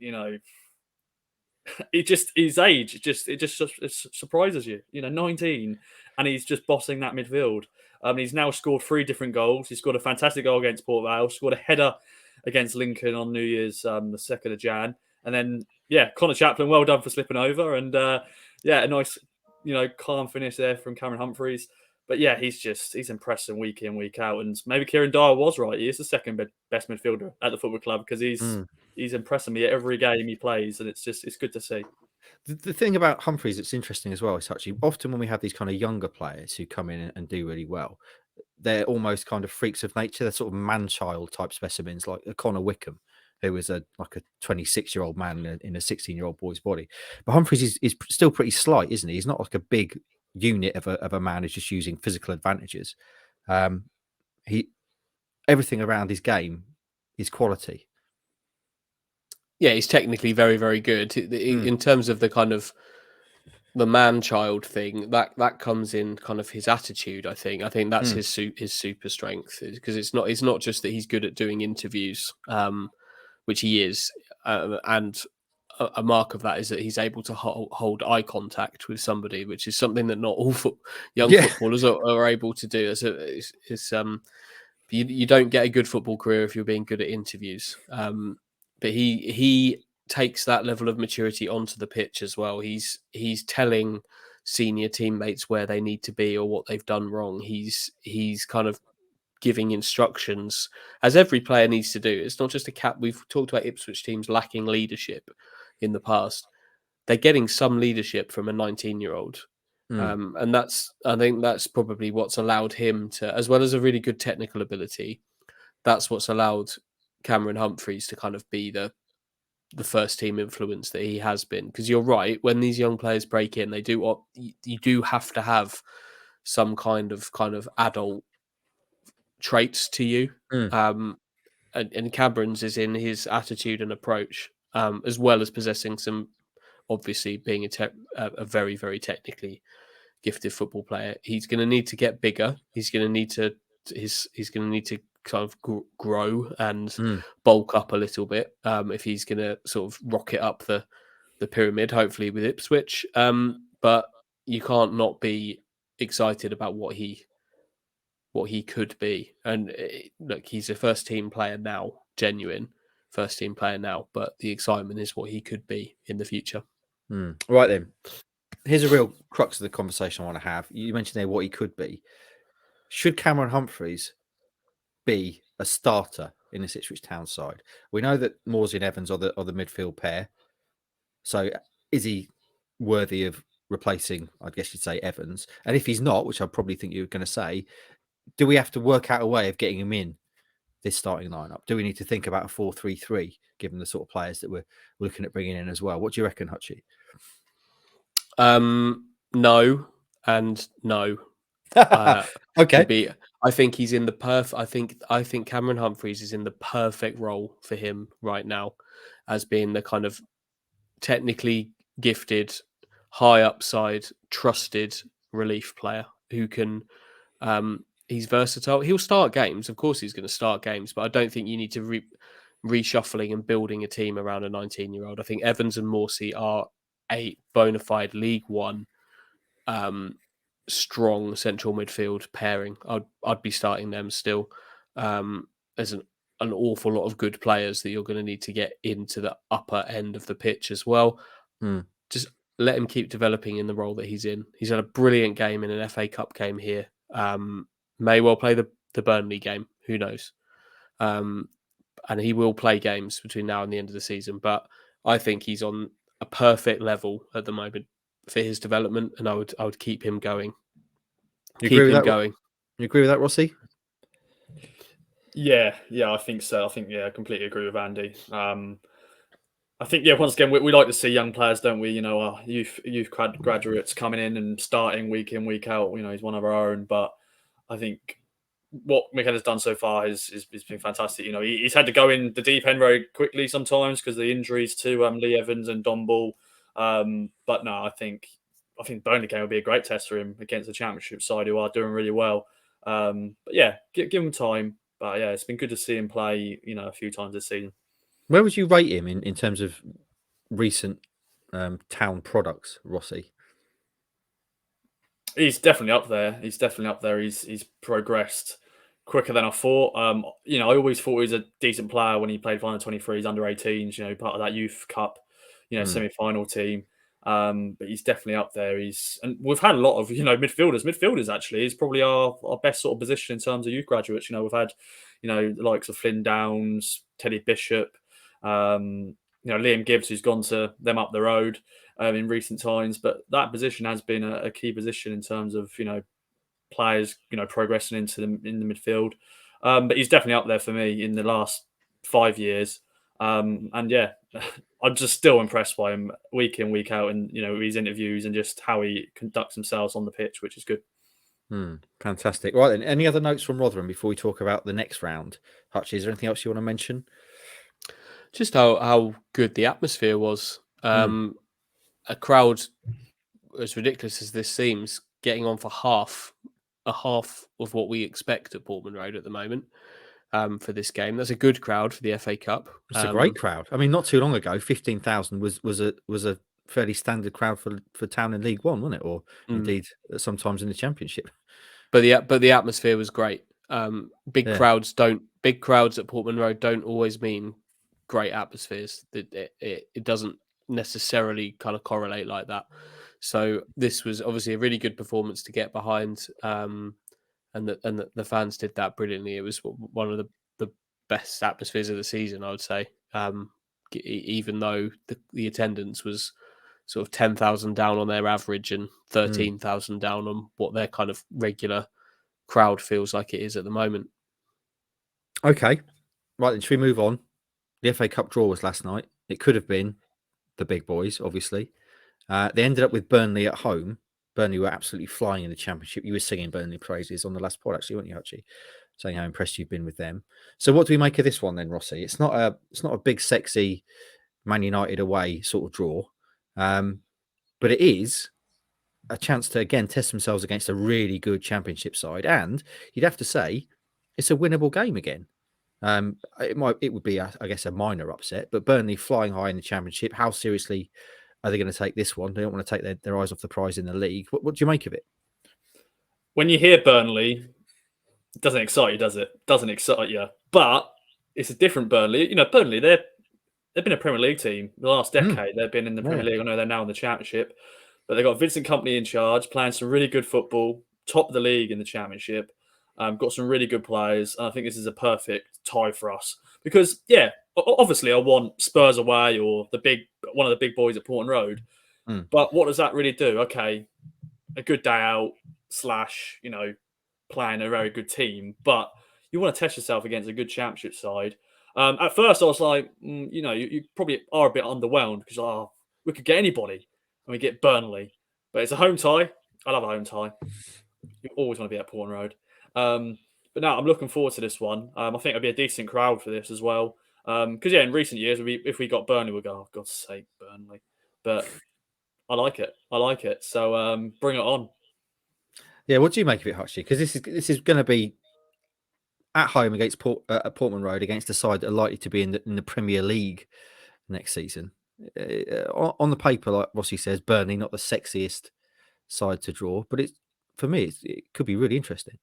[SPEAKER 3] his age, it just surprises you. 19, and he's just bossing that midfield. He's now scored 3 different goals. He scored a fantastic goal against Port Vale, scored a header against Lincoln on New Year's, the 2nd of Jan. And then, yeah, Connor Chaplin, well done for slipping over. And, a nice, calm finish there from Cameron Humphries. But, yeah, he's impressive week in, week out. And maybe Kieran Dyer was right. He is the second best midfielder at the football club because he's impressing me every game he plays. And it's good to see.
[SPEAKER 1] The thing about Humphries that's interesting as well is actually often when we have these kind of younger players who come in and do really well, they're almost kind of freaks of nature. They're sort of man-child type specimens, like Connor Wickham, who was like a 26-year-old man in a 16-year-old boy's body. But Humphries is still pretty slight, isn't he? He's not like a big unit of a man who's just using physical advantages. Everything around his game is quality.
[SPEAKER 2] Yeah, he's technically very, very good. In terms of the kind of the man-child thing, that comes in kind of his attitude. I think that's his super strength, because it's not just that he's good at doing interviews, which he is, and a mark of that is that he's able to hold eye contact with somebody, which is something that not all young footballers are able to do. You don't get a good football career if you're being good at interviews. But he takes that level of maturity onto the pitch as well. He's telling senior teammates where they need to be or what they've done wrong. He's kind of giving instructions, as every player needs to do. It's not just a cap. We've talked about Ipswich teams lacking leadership in the past. They're getting some leadership from a 19-year-old. And I think that's probably what's allowed him to, as well as a really good technical ability, that's what's allowed Cameron Humphries to kind of be the first team influence that he has been. Because you're right, when these young players break in, you do have to have some kind of adult traits to you. And Cameron's is in his attitude and approach, as well as possessing some, obviously being a very, very technically gifted football player. He's going to need to get bigger. He's going to need to kind of grow and bulk up a little bit if he's going to sort of rocket up the pyramid, hopefully with Ipswich. But you can't not be excited about what he could be. And look, he's a first team player now, genuine first team player now, but the excitement is what he could be in the future.
[SPEAKER 1] Right then. Here's a real crux of the conversation I want to have. You mentioned there what he could be. Should Cameron Humphries be a starter in this Ipswich Town side? We know that Morsey and Evans are the midfield pair. So is he worthy of replacing, I guess you'd say, Evans? And if he's not, which I probably think you're going to say, do we have to work out a way of getting him in this starting lineup? Do we need to think about a 4-3-3, given the sort of players that we're looking at bringing in as well? What do you reckon, Hutchie?
[SPEAKER 2] No and no.
[SPEAKER 1] Okay.
[SPEAKER 2] I think he's in the I think Cameron Humphries is in the perfect role for him right now, as being the kind of technically gifted, high upside, trusted relief player who can. He's versatile. He'll start games. Of course, he's going to start games, but I don't think you need to reshuffling and building a team around a 19-year-old. I think Evans and Morsey are a bona fide League One strong central midfield pairing. I'd be starting them still. There's an awful lot of good players that you're going to need to get into the upper end of the pitch as well. Just let him keep developing in the role that he's in. He's had a brilliant game in an FA Cup game here. May well play the Burnley game. Who knows? And he will play games between now and the end of the season. But I think he's on a perfect level at the moment for his development, and I would keep him going.
[SPEAKER 1] You agree with that, Rossi?
[SPEAKER 3] Yeah, I think so. I completely agree with Andy. I think, once again, we like to see young players, don't we? You know, our youth graduates coming in and starting week in, week out. You know, he's one of our own. But I think what McKenna's done so far has been fantastic. You know, he's had to go in the deep end very quickly sometimes because of the injuries to Lee Evans and Don Ball. But no, I think Burnley game will be a great test for him against the Championship side who are doing really well. But yeah, give him time. But yeah, it's been good to see him play, you know, a few times this season.
[SPEAKER 1] Where would you rate him in terms of recent Town products, Rossi?
[SPEAKER 3] He's definitely up there. He's progressed quicker than I thought. You know, I always thought he was a decent player when he played for under 23s, under 18s. You know, part of that youth cup, you know, semi-final team. But he's definitely up there. And we've had a lot of, you know, midfielders. Midfielders actually is probably our best sort of position in terms of youth graduates. You know, we've had, you know, the likes of Flynn Downs, Teddy Bishop, you know, Liam Gibbs, who's gone to them up the road in recent times. But that position has been a key position in terms of, you know, players, you know, progressing in the midfield. But he's definitely up there for me in the last 5 years. And yeah, I'm just still impressed by him week in, week out, and you know, his interviews and just how he conducts himself on the pitch, which is good.
[SPEAKER 1] Fantastic. Right then, any other notes from Rotherham before we talk about the next round? Hutch, is there anything else you want to mention?
[SPEAKER 2] Just how good the atmosphere was. A crowd, as ridiculous as this seems, getting on for half of what we expect at Portman Road at the moment. for this game. That's a good crowd for the FA Cup.
[SPEAKER 1] It's a great crowd. I mean, not too long ago, 15,000 was a fairly standard crowd for Town in League One, wasn't it? Or indeed sometimes in the Championship.
[SPEAKER 2] But the atmosphere was great. Big
[SPEAKER 1] Yeah.
[SPEAKER 2] crowds at Portman Road don't always mean great atmospheres. It doesn't necessarily kind of correlate like that. So this was obviously a really good performance to get behind, and the fans did that brilliantly. It was one of the best atmospheres of the season, I would say. Even though the attendance was sort of 10,000 down on their average and 13,000 down on what their kind of regular crowd feels like it is at the moment.
[SPEAKER 1] Okay, right then, should we move on? The FA Cup draw was last night. It could have been the big boys, obviously. They ended up with Burnley at home. Burnley were absolutely flying in the Championship. You were singing Burnley praises on the last pod, actually, weren't you, Archie? Saying how impressed you've been with them. So what do we make of this one then, Rossi? It's not a big, sexy Man United away sort of draw, but it is a chance to again test themselves against a really good Championship side, and you'd have to say it's a winnable game again. It would be, I guess, a minor upset, but Burnley flying high in the Championship. How seriously are they going to take this one? They don't want to take their eyes off the prize in the league. What do you make of it?
[SPEAKER 3] When you hear Burnley, it doesn't excite you, does it? Doesn't excite you. But it's a different Burnley. You know, Burnley, they've been a Premier League team the last decade. They've been in the Premier League. I know they're now in the Championship, but they've got Vincent Kompany in charge, playing some really good football, top of the league in the Championship. Got some really good players. And I think this is a perfect tie for us because, yeah, obviously I want Spurs away or one of the big boys at Portman Road. But what does that really do? Okay, a good day out / playing a very good team, but you want to test yourself against a good Championship side. At first, I was like, you probably are a bit underwhelmed because we could get anybody and we get Burnley, but it's a home tie. I love a home tie. You always want to be at Portman Road. But now I'm looking forward to this one. I think it'll be a decent crowd for this as well. Because in recent years, if we got Burnley, we'd go, oh, God's sake, Burnley. But I like it. So bring it on.
[SPEAKER 1] Yeah, what do you make of it, Hutchie? Because this is going to be at home against Portman Road against a side that are likely to be in the Premier League next season. On the paper, like Rossi says, Burnley not the sexiest side to draw, but for me it could be really interesting.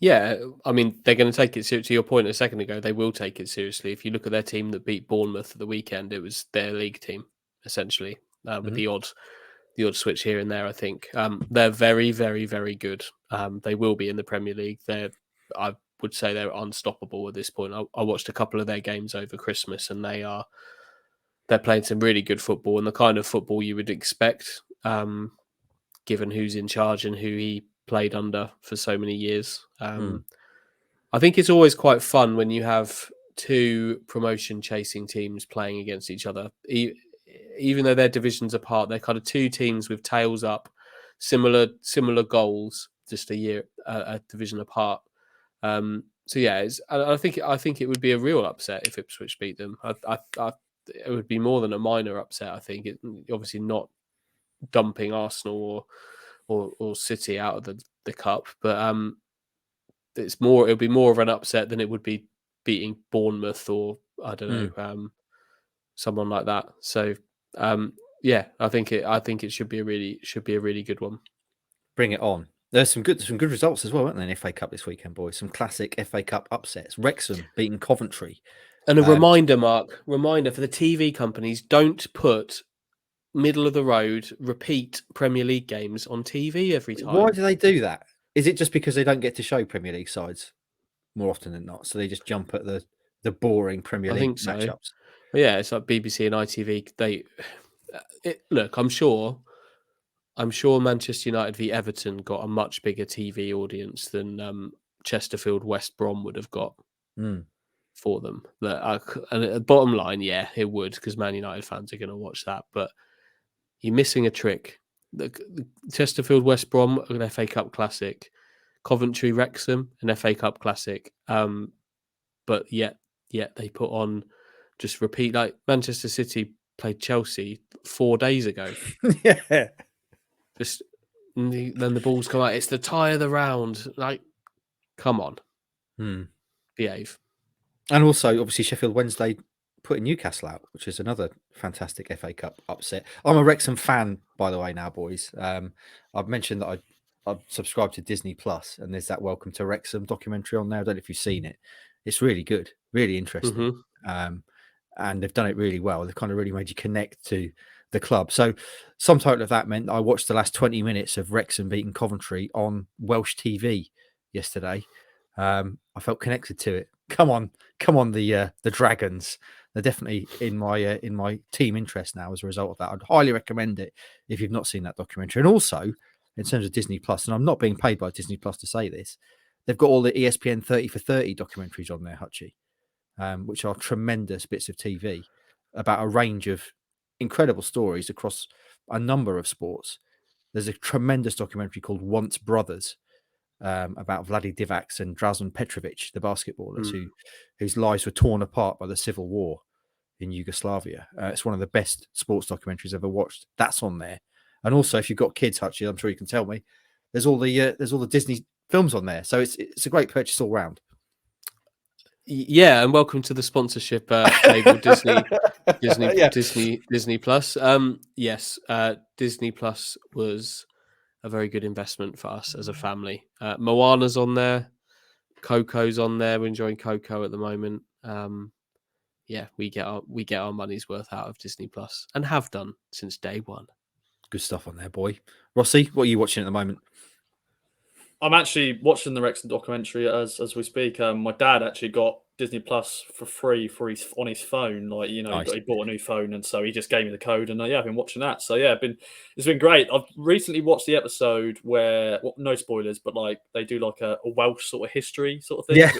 [SPEAKER 2] Yeah, I mean, they're going to take it to your point a second ago. They will take it seriously. If you look at their team that beat Bournemouth at the weekend, it was their league team essentially, with the odd switch here and there. I think they're very, very, very good. They will be in the Premier League. I would say they're unstoppable at this point. I watched a couple of their games over Christmas, and they're playing some really good football and the kind of football you would expect, given who's in charge and who he played under for so many years. I think it's always quite fun when you have two promotion chasing teams playing against each other. Even though they're divisions apart, they're kind of two teams with tails up, similar goals, just a division apart. So yeah, I think it would be a real upset if Ipswich beat them. It would be more than a minor upset. I think it obviously not dumping Arsenal or City out of the cup, but it'll be more of an upset than it would be beating Bournemouth or I don't know, someone like that. So yeah, I think it should be a really good one.
[SPEAKER 1] Bring it on. There's some good results as well, weren't there, in FA Cup this weekend, boys? Some classic FA Cup upsets. Wrexham beating Coventry.
[SPEAKER 2] And a reminder for the TV companies: don't put middle of the road repeat Premier League games on TV every time.
[SPEAKER 1] Why do they do that? Is it just because they don't get to show Premier League sides more often than not? So they just jump at the boring Premier League matchups.
[SPEAKER 2] Well, yeah, it's like BBC and ITV. Look, I'm sure Manchester United v Everton got a much bigger TV audience than Chesterfield West Brom would have got for them. And bottom line, yeah, it would, because Man United fans are going to watch that. But you're missing a trick. The Chesterfield West Brom, an FA Cup classic. Coventry Wrexham, an FA Cup classic. But yet they put on just repeat, like Manchester City played Chelsea 4 days ago.
[SPEAKER 1] Yeah.
[SPEAKER 2] Just then the balls come out. It's the tie of the round. Like, come on. behave.
[SPEAKER 1] And also, obviously, Sheffield Wednesday putting Newcastle out, which is another fantastic FA Cup upset. I'm a Wrexham fan, by the way, now, boys. I've mentioned that I've subscribed to Disney Plus, and there's that Welcome to Wrexham documentary on there. I don't know if you've seen it. It's really good, really interesting. And they've done it really well. They've kind of really made you connect to the club. So some total of that meant I watched the last 20 minutes of Wrexham beating Coventry on Welsh TV yesterday. I felt connected to it. Come on, the Dragons. They're definitely in my team interest now as a result of that. I'd highly recommend it if you've not seen that documentary. And also, in terms of Disney Plus, and I'm not being paid by Disney Plus to say this, they've got all the ESPN 30 for 30 documentaries on there, Hutchie, which are tremendous bits of TV about a range of incredible stories across a number of sports. There's a tremendous documentary called Once Brothers, about Vlade Divac and Drazen Petrovic, the basketballers whose lives were torn apart by the civil war in Yugoslavia. It's one of the best sports documentaries I've ever watched. That's on there. And also, if you've got kids, Hutchie, I'm sure you can tell me, there's all the Disney films on there. So it's a great purchase all round.
[SPEAKER 2] Yeah, and welcome to the sponsorship table, Disney Plus. Yes, Disney Plus was a very good investment for us as a family. Moana's on there, Coco's on there. We're enjoying Coco at the moment. Yeah, we get our money's worth out of Disney Plus and have done since day one.
[SPEAKER 1] Good stuff on there, boy. Rossi, what are you watching at the moment?
[SPEAKER 3] I'm actually watching the Wrexham documentary as we speak. My dad actually got Disney Plus for free on his phone. Like, you know,
[SPEAKER 1] Nice.
[SPEAKER 3] he bought a new phone, and so he just gave me the code, and I've been watching that. So yeah, it's been great. I've recently watched the episode where, well, no spoilers, but like they do like a Welsh sort of history sort of thing.
[SPEAKER 1] Yeah.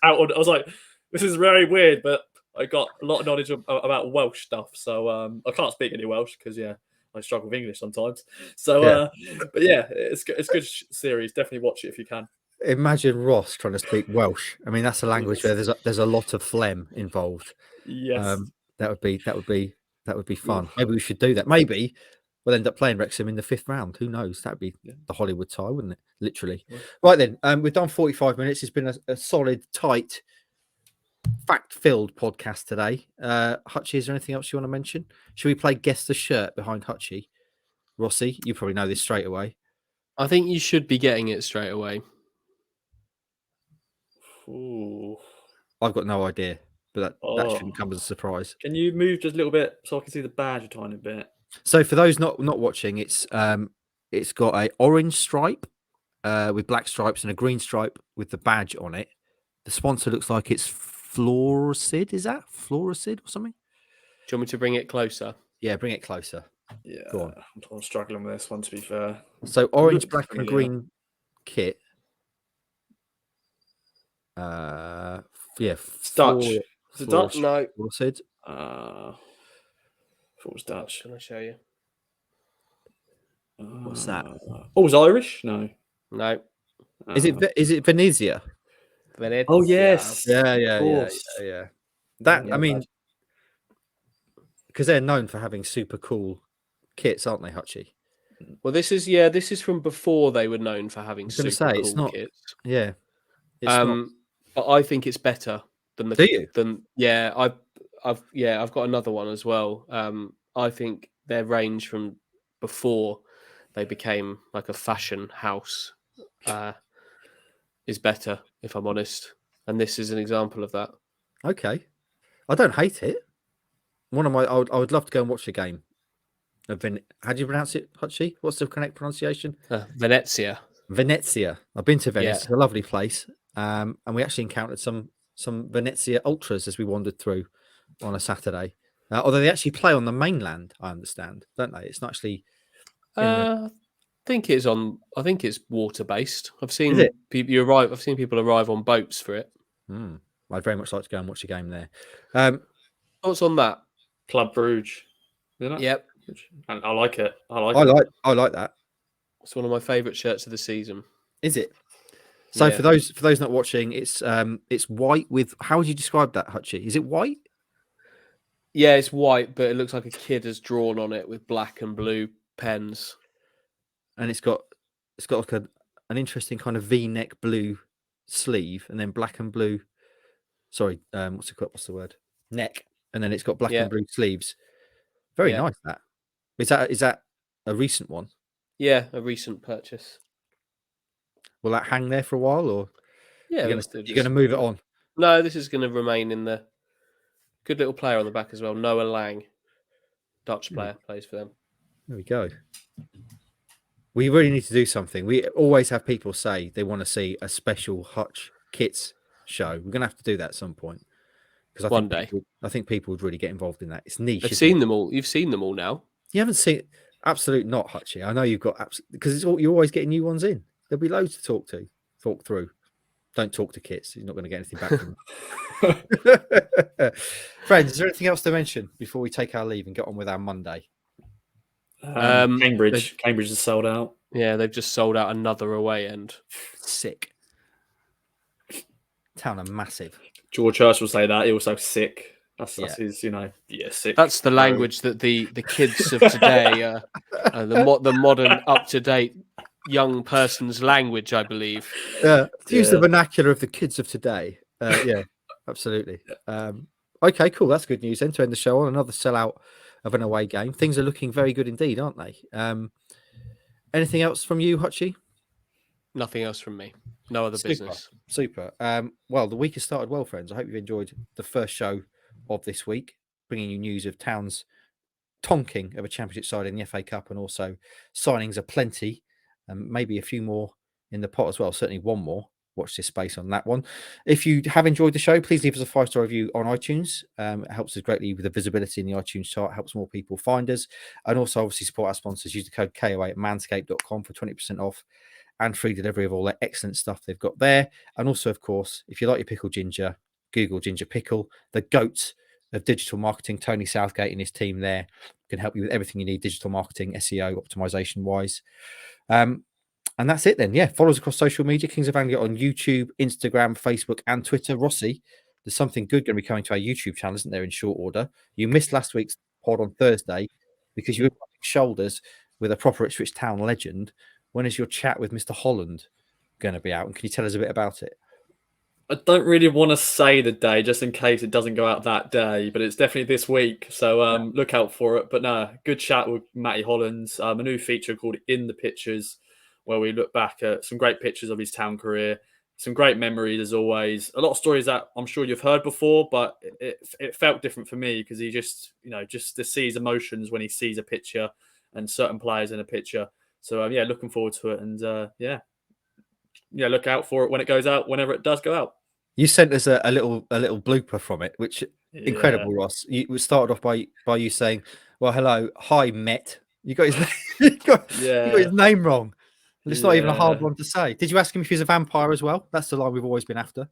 [SPEAKER 3] I was like, this is very weird, but I got a lot of knowledge about Welsh stuff. So I can't speak any Welsh because I struggle with English sometimes. So, but yeah, it's a good series. Definitely watch it if you can.
[SPEAKER 1] Imagine Ross trying to speak Welsh. I mean, that's a language where there's a lot of phlegm involved.
[SPEAKER 3] Yes,
[SPEAKER 1] that would be fun. Maybe we should do that. Maybe we'll end up playing Wrexham in the 5th round. Who knows? That'd be the Hollywood tie, wouldn't it? Literally.
[SPEAKER 3] Yeah.
[SPEAKER 1] Right then, we've done 45 minutes. It's been a solid, tight, fact-filled podcast today. Hutchie, is there anything else you want to mention? Should we play Guess the Shirt behind Hutchie? Rossi, you probably know this straight away.
[SPEAKER 2] I think you should be getting it straight away.
[SPEAKER 3] Ooh.
[SPEAKER 1] I've got no idea, but that shouldn't come as a surprise.
[SPEAKER 3] Can you move just a little bit so I can see the badge a tiny bit?
[SPEAKER 1] So for those not watching, it's got a orange stripe with black stripes and a green stripe with the badge on it. The sponsor looks like it's Fluorocid. Is that Fluorocid or something?
[SPEAKER 2] Do you want me to bring it closer?
[SPEAKER 1] Yeah, bring it closer.
[SPEAKER 3] Yeah,
[SPEAKER 1] Go on.
[SPEAKER 3] I'm struggling with this one, to be fair.
[SPEAKER 1] So orange,
[SPEAKER 3] Looks
[SPEAKER 1] black, and
[SPEAKER 3] familiar.
[SPEAKER 1] green kit. Yeah,
[SPEAKER 3] It's Dutch. Is it Dutch?
[SPEAKER 2] No.
[SPEAKER 1] Fluorocid.
[SPEAKER 3] I thought it was Dutch.
[SPEAKER 2] Can I show you?
[SPEAKER 1] What's that?
[SPEAKER 3] Oh, it's Irish? No.
[SPEAKER 2] No.
[SPEAKER 1] Is it Venezia?
[SPEAKER 2] Venezia.
[SPEAKER 3] Oh yes.
[SPEAKER 1] Yeah. That,
[SPEAKER 3] Yeah,
[SPEAKER 1] I mean, because they're known for having super cool kits, aren't they, Hutchie?
[SPEAKER 2] Well, this is from before they were known for having
[SPEAKER 1] was gonna
[SPEAKER 2] super
[SPEAKER 1] say,
[SPEAKER 2] cool
[SPEAKER 1] it's not-
[SPEAKER 2] kits.
[SPEAKER 1] Yeah. It's not.
[SPEAKER 2] But I think it's better than the.
[SPEAKER 1] Do you?
[SPEAKER 2] I've got another one as well. I think their range from before they became like a fashion house is better, if I'm honest. And this is an example of that.
[SPEAKER 1] Okay. I don't hate it. I would love to go and watch a game. How do you pronounce it, Hutchie? What's the correct pronunciation?
[SPEAKER 2] Venezia.
[SPEAKER 1] Venezia. I've been to Venice.
[SPEAKER 2] Yeah.
[SPEAKER 1] It's a lovely place. And we actually encountered some Venezia ultras as we wandered through on a Saturday. Although they actually play on the mainland, I understand, don't they? It's not actually.
[SPEAKER 2] I think it's water based. I've seen
[SPEAKER 1] Is it?
[SPEAKER 2] people arrive. I've seen people arrive on boats for it.
[SPEAKER 1] I'd very much like to go and watch a game there.
[SPEAKER 2] What's on that?
[SPEAKER 3] Club Brugge. Isn't it?
[SPEAKER 2] Yep.
[SPEAKER 3] And I like it. I
[SPEAKER 1] like that.
[SPEAKER 2] It's one of my favourite shirts of the season.
[SPEAKER 1] Is it? So
[SPEAKER 2] Yeah.
[SPEAKER 1] for those not watching, it's white with. How would you describe that, Hutchie? Is it white?
[SPEAKER 2] Yeah, it's white, but it looks like a kid has drawn on it with black and blue pens.
[SPEAKER 1] And it's got like an interesting kind of V-neck blue sleeve, and then black and blue Sorry, what's the word? Neck, and then it's got black
[SPEAKER 2] Yeah.
[SPEAKER 1] and blue sleeves. Very
[SPEAKER 2] Yeah.
[SPEAKER 1] nice. That is that a recent one?
[SPEAKER 2] Yeah, a recent purchase.
[SPEAKER 1] Will that hang there for a while, or
[SPEAKER 2] Yeah,
[SPEAKER 1] you're
[SPEAKER 2] they'll
[SPEAKER 1] gonna move it on?
[SPEAKER 2] No, this is going to remain in the good little player on the back as well. Noah Lang, Dutch player, plays for them.
[SPEAKER 1] There we go. We really need to do something. We always have people say they want to see a special Hutch Kits show. We're going to have to do that at some point because I think people would really get involved in that. It's niche.
[SPEAKER 2] I've seen them all. You've seen them all now.
[SPEAKER 1] You haven't seen absolute not Hutchie. I know you've got because you're always getting new ones in. There'll be loads to talk through. Don't talk to Kits. He's not going to get anything back from them. Friends, is there anything else to mention before we take our leave and get on with our Monday?
[SPEAKER 3] Cambridge is sold out.
[SPEAKER 2] Yeah, they've just sold out another away end.
[SPEAKER 1] Sick. Town are massive.
[SPEAKER 3] George Hurst will say that. He also sick. That's his, sick.
[SPEAKER 2] That's the language that the kids of today, the modern, up to date young person's language, I believe.
[SPEAKER 1] To use the vernacular of the kids of today. Yeah, absolutely. Okay, cool. That's good news then to end the show on another sellout of an away game. Things are looking very good indeed, aren't they? Anything else from you, Hutchie?
[SPEAKER 2] Nothing else from me. No other business.
[SPEAKER 1] Super. Well, the week has started well, friends. I hope you've enjoyed the first show of this week, bringing you news of Town's tonking of a championship side in the FA Cup, and also signings aplenty, and maybe a few more in the pot as well. Certainly one more. Watch this space on that one. If you have enjoyed the show, please leave us a 5-star review on iTunes. It helps us greatly with the visibility in the iTunes chart, helps more people find us. And also, obviously, support our sponsors. Use the code KOA at manscaped.com for 20% off and free delivery of all that excellent stuff they've got there. And also, of course, if you like your pickle ginger, Google Ginger Pickle. The GOAT of digital marketing, Tony Southgate and his team there can help you with everything you need digital marketing, SEO, optimization wise. And that's it then. Yeah, follow us across social media. Kings of Anglia on YouTube, Instagram, Facebook, and Twitter. Rossi, there's something good going to be coming to our YouTube channel, isn't there, in short order? You missed last week's pod on Thursday because you were rubbing shoulders with a proper Ipswich Town legend. When is your chat with Mr. Holland going to be out? And can you tell us a bit about it?
[SPEAKER 3] I don't really want to say the day just in case it doesn't go out that day, but it's definitely this week. So look out for it. But no, good chat with Matty Holland. A new feature called In the Pictures, where we look back at some great pictures of his Town career, some great memories as always. A lot of stories that I'm sure you've heard before, but it felt different for me because he just to see his emotions when he sees a picture and certain players in a picture. So looking forward to it, and look out for it when it goes out, whenever it does go out.
[SPEAKER 1] You sent us a little blooper from it, which incredible, Ross. You started off by you saying, "Well, hello, hi, Met." You got his name, you got his name wrong. And it's not even a hard one to say. Did you ask him if he's a vampire as well? That's the line we've always been after.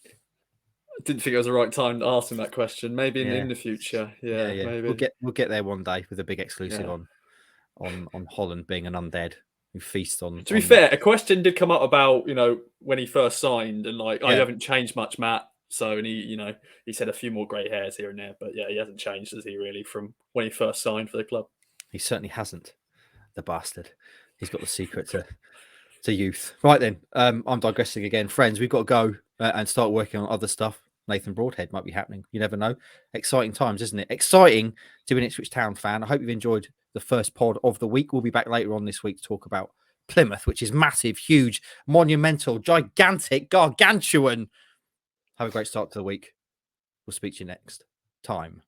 [SPEAKER 3] I didn't think it was the right time to ask him that question. Maybe in the future. Yeah, maybe.
[SPEAKER 1] We'll get there one day with a big exclusive on Holland being an undead who feast on.
[SPEAKER 3] To be fair, a question did come up about when he first signed, and I haven't changed much, Matt. So, and he said a few more grey hairs here and there, but he hasn't changed, has he? Really, from when he first signed for the club?
[SPEAKER 1] He certainly hasn't. The bastard. He's got the secret to youth. Right then, I'm digressing again. Friends, we've got to go and start working on other stuff. Nathan Broadhead might be happening. You never know. Exciting times, isn't it? Exciting to be an Ipswich Town fan. I hope you've enjoyed the first pod of the week. We'll be back later on this week to talk about Plymouth, which is massive, huge, monumental, gigantic, gargantuan. Have a great start to the week. We'll speak to you next time.